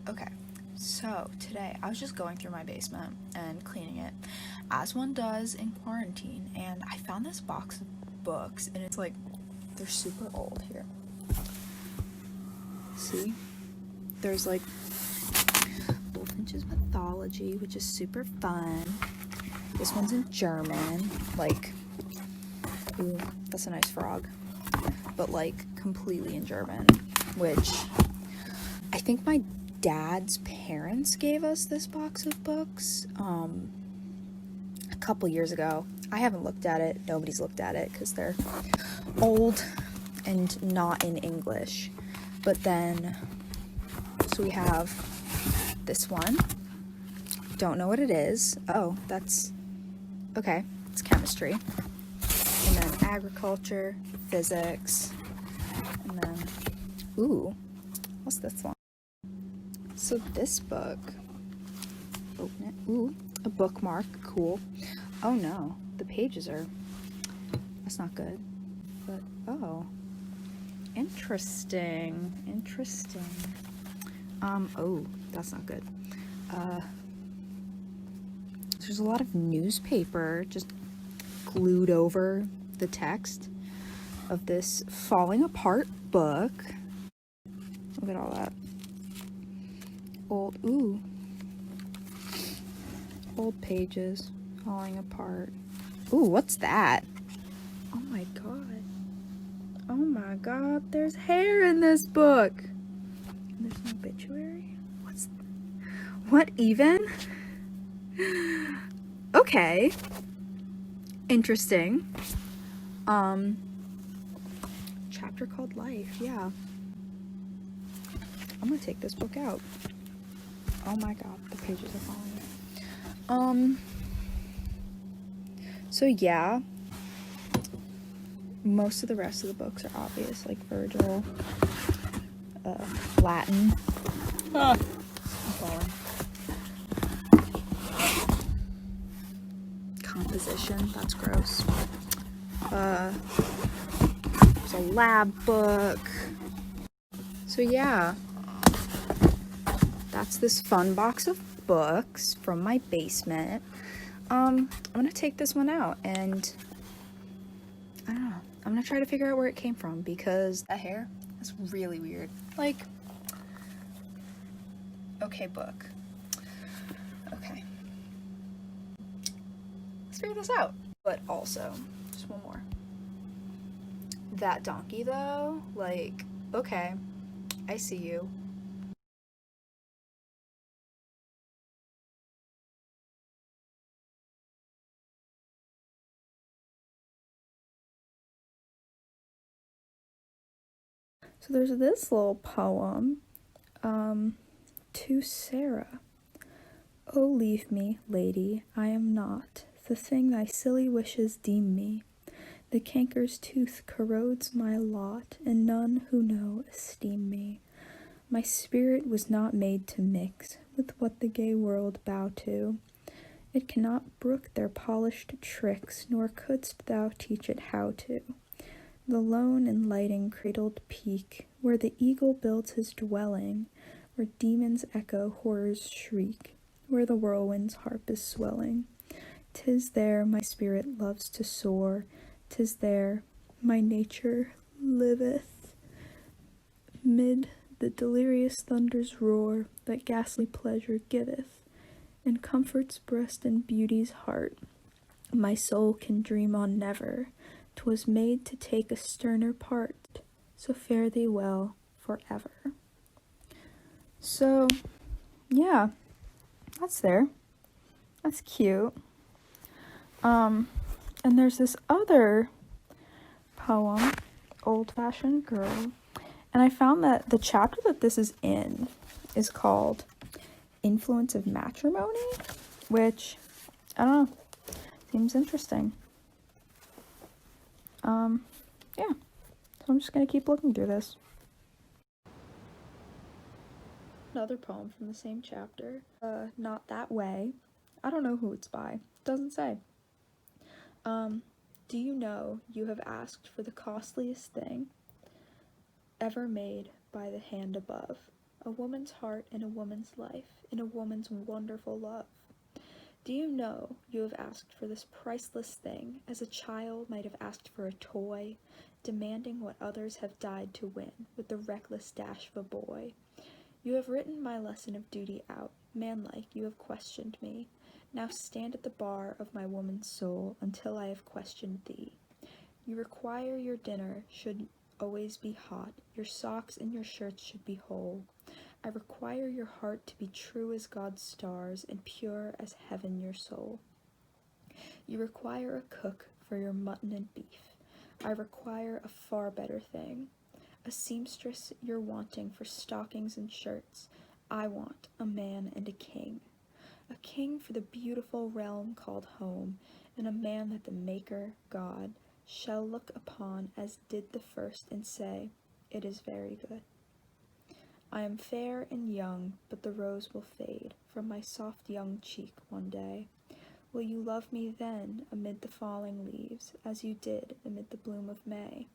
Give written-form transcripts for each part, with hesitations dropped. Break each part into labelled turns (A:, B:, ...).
A: Okay, so today I was just going through my basement and cleaning it, as one does in quarantine, and I found this box of books, and it's like, they're super old here. See? There's like Bullfinch's Mythology, which is super fun. This one's in German, like, ooh, that's a nice frog, but like completely in German, which I think my dad's parents gave us this box of books a couple years ago. I haven't looked at it. Nobody's looked at it because they're old and not in English. But then, so we have this one. Don't know what it is. Oh, that's, okay, it's chemistry. And then agriculture, physics, and then, ooh, what's this one? So this book, open it, ooh, a bookmark, cool. Oh no, the pages are, that's not good, but oh, interesting. Oh, that's not good. There's a lot of newspaper just glued over the text of this falling apart book. Look at all that. Old pages falling apart. Ooh, what's that? Oh my god, there's hair in this book. And there's an obituary? What even? Okay. Interesting. Chapter called Life, yeah. I'm gonna take this book out. Oh my god, the pages are falling out. So yeah, most of the rest of the books are obvious, like Virgil, Latin. I'm falling. Composition, that's gross. There's a lab book. So yeah, that's this fun box of books from my basement. I'm gonna take this one out and I don't know, I'm gonna try to figure out where it came from, because that hair is really weird. Like, okay, book. Okay. Let's figure this out. But also, just one more. That donkey though, like, okay, I see you. So there's this little poem, to Sarah. Oh, leave me, lady, I am not the thing thy silly wishes deem me. The canker's tooth corrodes my lot, and none who know esteem me. My spirit was not made to mix with what the gay world bow to. It cannot brook their polished tricks, nor couldst thou teach it how to. The lone and lighting cradled peak, where the eagle builds his dwelling, where demons echo horror's shriek, where the whirlwind's harp is swelling. 'Tis there my spirit loves to soar, 'tis there my nature liveth. Mid the delirious thunder's roar that ghastly pleasure giveth, and comfort's breast and beauty's heart, my soul can dream on never. 'Twas made to take a sterner part, so fare thee well forever. So, yeah, that's there. That's cute. And there's this other poem, Old-Fashioned Girl, and I found that the chapter that this is in is called Influence of Matrimony, which, I don't know, seems interesting. Yeah, so I'm just gonna keep looking through this. Another poem from the same chapter, Not That Way. I don't know who it's by, doesn't say. Do you know you have asked for the costliest thing ever made by the hand above, a woman's heart in a woman's life, in a woman's wonderful love. Do you know you have asked for this priceless thing, as a child might have asked for a toy, demanding what others have died to win, with the reckless dash of a boy? You have written my lesson of duty out, manlike you have questioned me. Now stand at the bar of my woman's soul, until I have questioned thee. You require your dinner should always be hot, your socks and your shirts should be whole. I require your heart to be true as God's stars, and pure as heaven your soul. You require a cook for your mutton and beef. I require a far better thing. A seamstress you're wanting for stockings and shirts. I want a man and a king. A king for the beautiful realm called home, and a man that the Maker, God, shall look upon as did the first, and say, it is very good. I am fair and young, but the rose will fade from my soft young cheek one day. Will you love me then amid the falling leaves, as you did amid the bloom of May?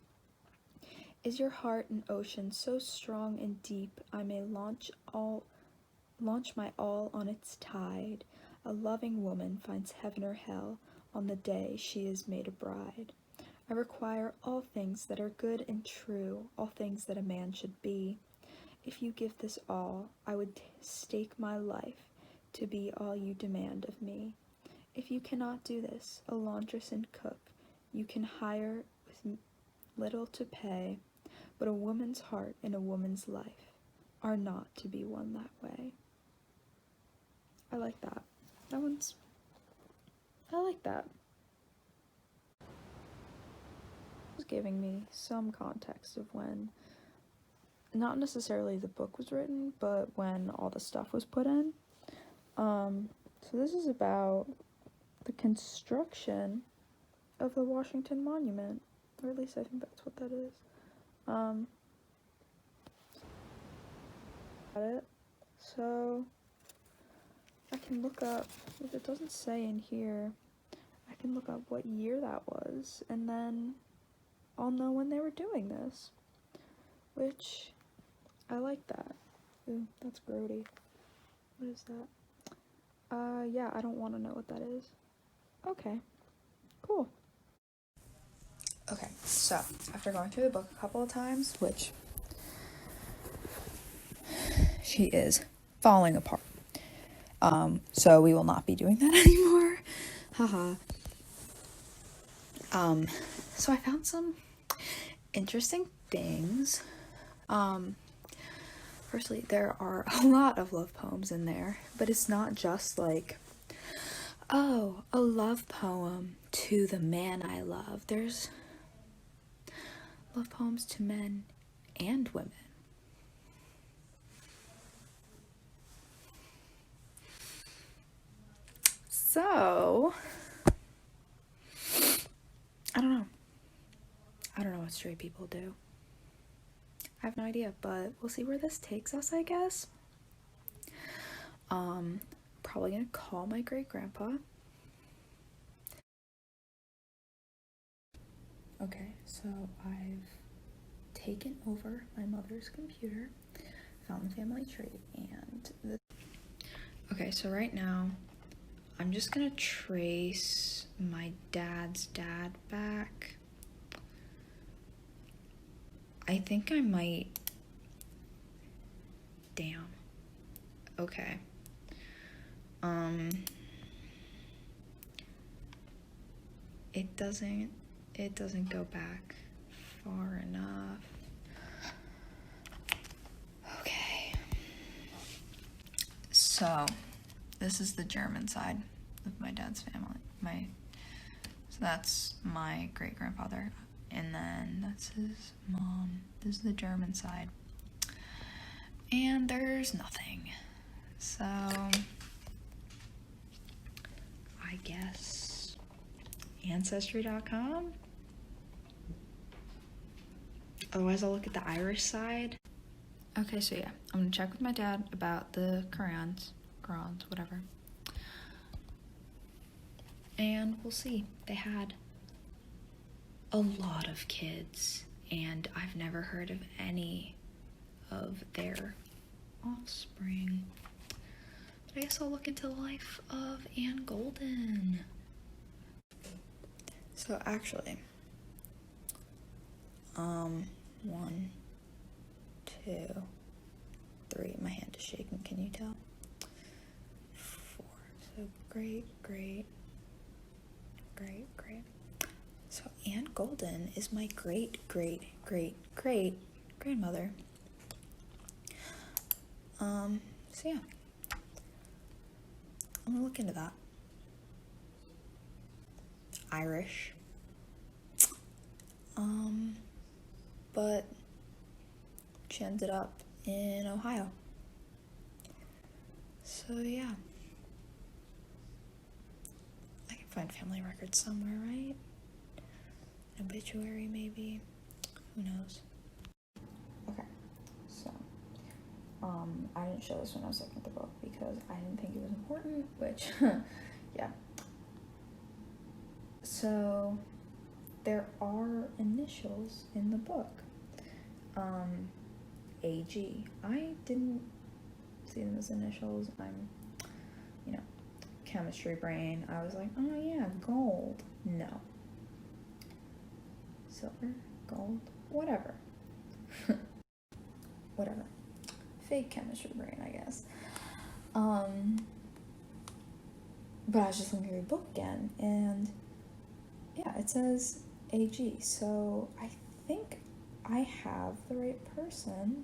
A: Is your heart an ocean so strong and deep I may launch my all on its tide? A loving woman finds heaven or hell on the day she is made a bride. I require all things that are good and true, all things that a man should be. If you give this all, I would stake my life to be all you demand of me. If you cannot do this, a laundress and cook you can hire with little to pay, but a woman's heart and a woman's life are not to be won that way. I like that. I like that. It's giving me some context of when, not necessarily the book was written, but when all the stuff was put in. So this is about the construction of the Washington Monument, or at least I think that's what that is. So I can look up, if it doesn't say in here, I can look up what year that was, and then I'll know when they were doing this, which I like that. Ooh, that's grody. What is that? Yeah, I don't want to know what that is. Okay, cool. Okay, so after going through the book a couple of times, which she is falling apart. So we will not be doing that anymore. Haha. So I found some interesting things. Firstly, there are a lot of love poems in there, but it's not just like, oh, a love poem to the man I love. There's love poems to men and women. So, I don't know. I don't know what straight people do. I have no idea, but we'll see where this takes us, I guess. Probably gonna call my great-grandpa. Okay, so I've taken over my mother's computer, found the family tree, and okay, so right now I'm just gonna trace my dad's dad back. I think I might. Damn. Okay. It doesn't go back far enough. Okay. So, this is the German side of my dad's family. So that's my great-grandfather. And then that's his mom. This is the German side. And there's nothing. So, I guess Ancestry.com? Otherwise, I'll look at the Irish side. Okay, so yeah, I'm gonna check with my dad about the Qurans, whatever. And we'll see. They had a lot of kids, and I've never heard of any of their
B: offspring. But I guess I'll look into the life of Anne Golden.
A: So actually, 1, 2, 3. My hand is shaking, can you tell? 4. So great. So Anne Golden is my great grandmother. So yeah, I'm gonna look into that. Irish. But she ended up in Ohio. So yeah. I can find family records somewhere, right? An obituary, maybe. Who knows? Okay, so I didn't show this when I was looking at the book because I didn't think it was important, which yeah. So there are initials in the book. AG. I didn't see them as initials. I'm, chemistry brain. I was like, oh yeah, gold. No. Silver, gold, whatever. Whatever. Fake chemistry brain, I guess. But I was just looking through the book again, and yeah, it says AG, so I think I have the right person.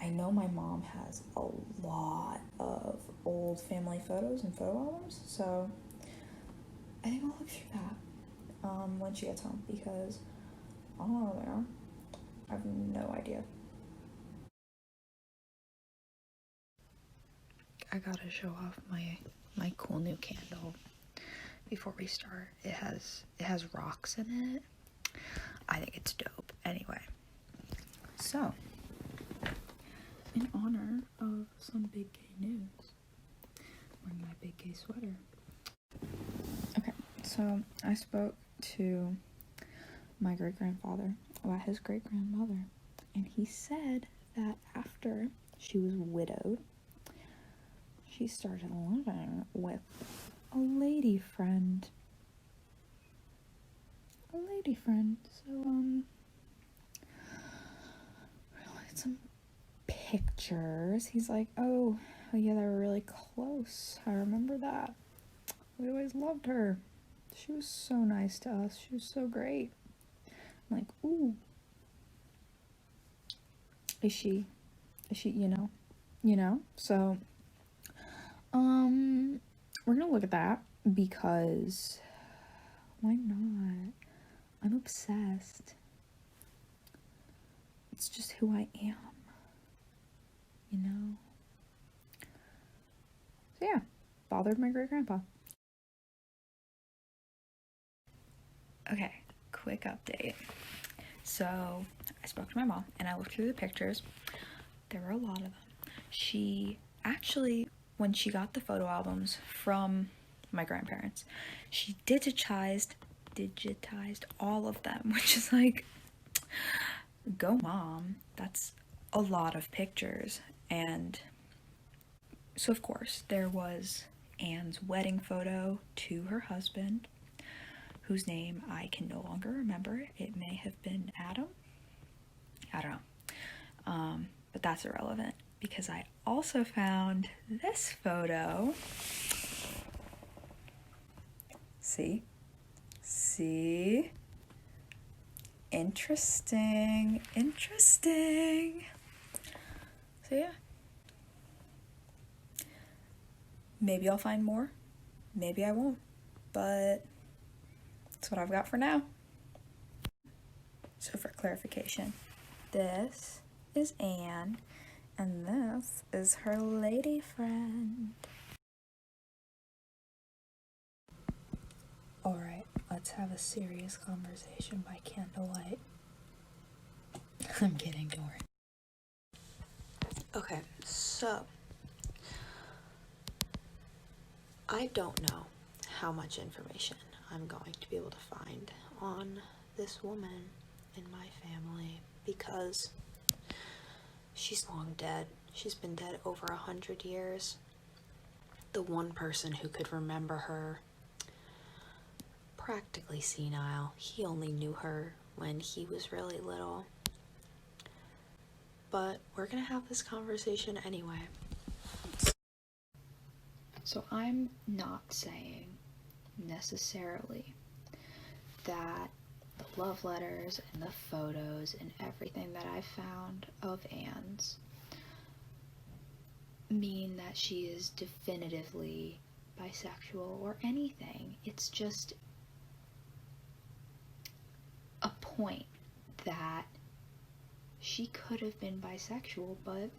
A: I know my mom has a lot of old family photos and photo albums, so I think I'll look through that when she gets home, because I don't know where they are. I have no idea.
B: I gotta show off my cool new candle before we start. It has rocks in it. I think it's dope. Anyway, so in honor of some big gay news, I'm wearing my big gay sweater.
A: Okay, so I spoke to my great-grandfather about his great-grandmother, and he said that after she was widowed, she started living with a lady friend. So, some pictures. He's like, oh yeah, they were really close. I remember that. We always loved her. She was so nice to us. She was so great. I'm like, ooh. Is she, So, we're gonna look at that because why not? I'm obsessed. It's just who I am, So yeah, bothered my great-grandpa. Okay, quick update. So I spoke to my mom and I looked through the pictures. There were a lot of them. She actually, when she got the photo albums from my grandparents, she digitized all of them, which is like, go mom, that's a lot of pictures. And so of course there was Anne's wedding photo to her husband, whose name I can no longer remember. It may have been Adam. I don't know. But that's irrelevant because I also found this photo. See? Interesting. So yeah. Maybe I'll find more. Maybe I won't. But that's what I've got for now. So for clarification, this is Anne, and this is her lady friend. Alright, let's have a serious conversation by candlelight. I'm kidding, don't worry. Okay, so I don't know how much information I'm going to be able to find on this woman in my family because
B: she's long dead. She's been dead over 100 years. The one person who could remember her, practically senile. He only knew her when he was really little. But we're gonna have this conversation anyway. So I'm not saying necessarily that the love letters and the photos and everything that I found of Anne's mean that she is definitively bisexual or anything. It's just a point that she could have been bisexual, but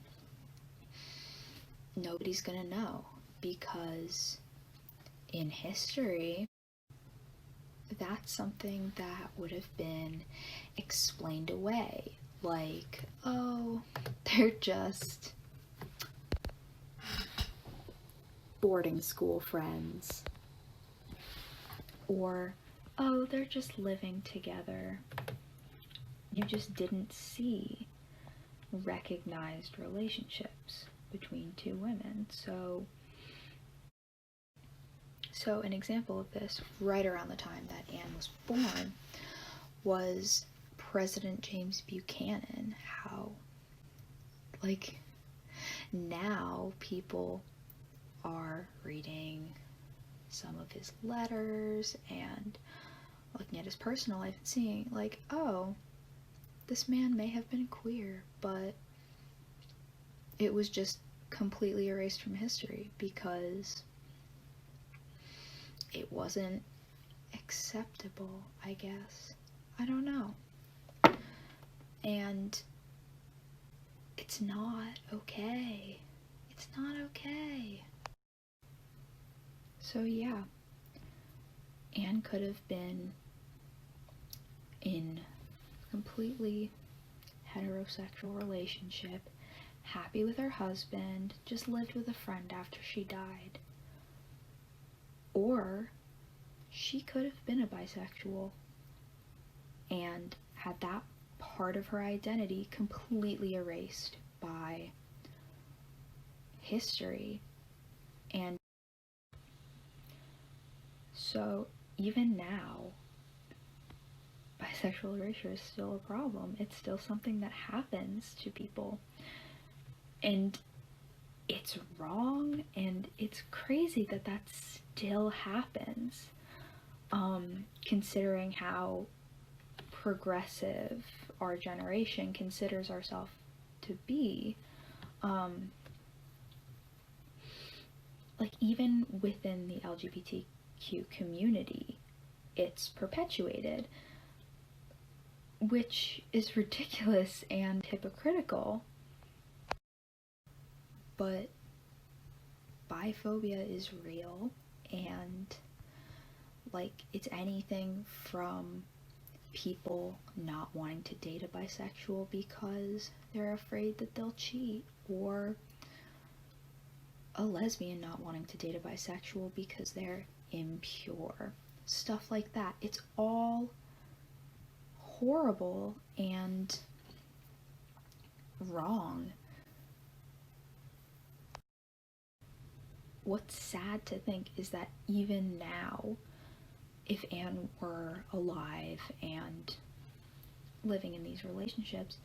B: nobody's gonna know, because in history, that's something that would have been explained away. Like, oh, they're just boarding school friends. Or, oh, they're just living together. You just didn't see recognized relationships between two women. So an example of this, right around the time that Anne was born, was President James Buchanan. How, like, now people are reading some of his letters and looking at his personal life and seeing, like, oh, this man may have been queer, but it was just completely erased from history because it wasn't acceptable, I guess. I don't know. And it's not okay. It's not okay. So yeah, Anne could have been in a completely heterosexual relationship, happy with her husband, just lived with a friend after she died. Or she could have been a bisexual and had that part of her identity completely erased by history. And so even now, bisexual erasure is still a problem. It's still something that happens to people. And it's wrong, and it's crazy that that still happens, considering how progressive our generation considers ourselves to be. Like, even within the LGBTQ community, it's perpetuated, which is ridiculous and hypocritical. But biphobia is real, and, like, it's anything from people not wanting to date a bisexual because they're afraid that they'll cheat, or a lesbian not wanting to date a bisexual because they're impure. Stuff like that. It's all horrible and wrong. What's sad to think is that even now, if Anne were alive and living in these relationships,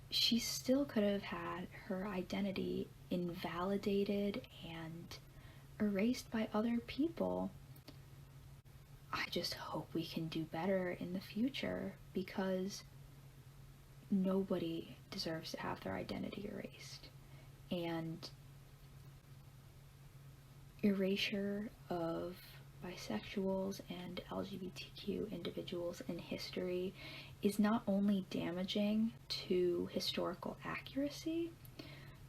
B: she still could have had her identity invalidated and erased by other people. I just hope we can do better in the future, because nobody deserves to have their identity erased. And erasure of bisexuals and LGBTQ individuals in history is not only damaging to historical accuracy,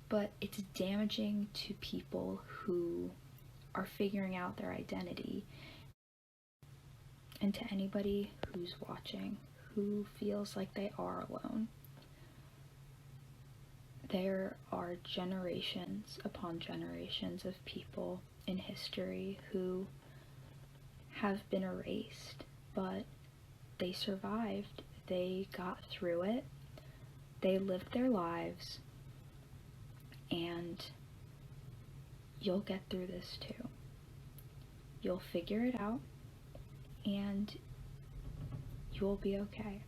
B: but it's damaging to people who are figuring out their identity, and to anybody who's watching who feels like they are alone. There are generations upon generations of people in history who have been erased, but they survived. They got through it. they lived their lives, and you'll get through this too. You'll figure it out, and you'll be okay.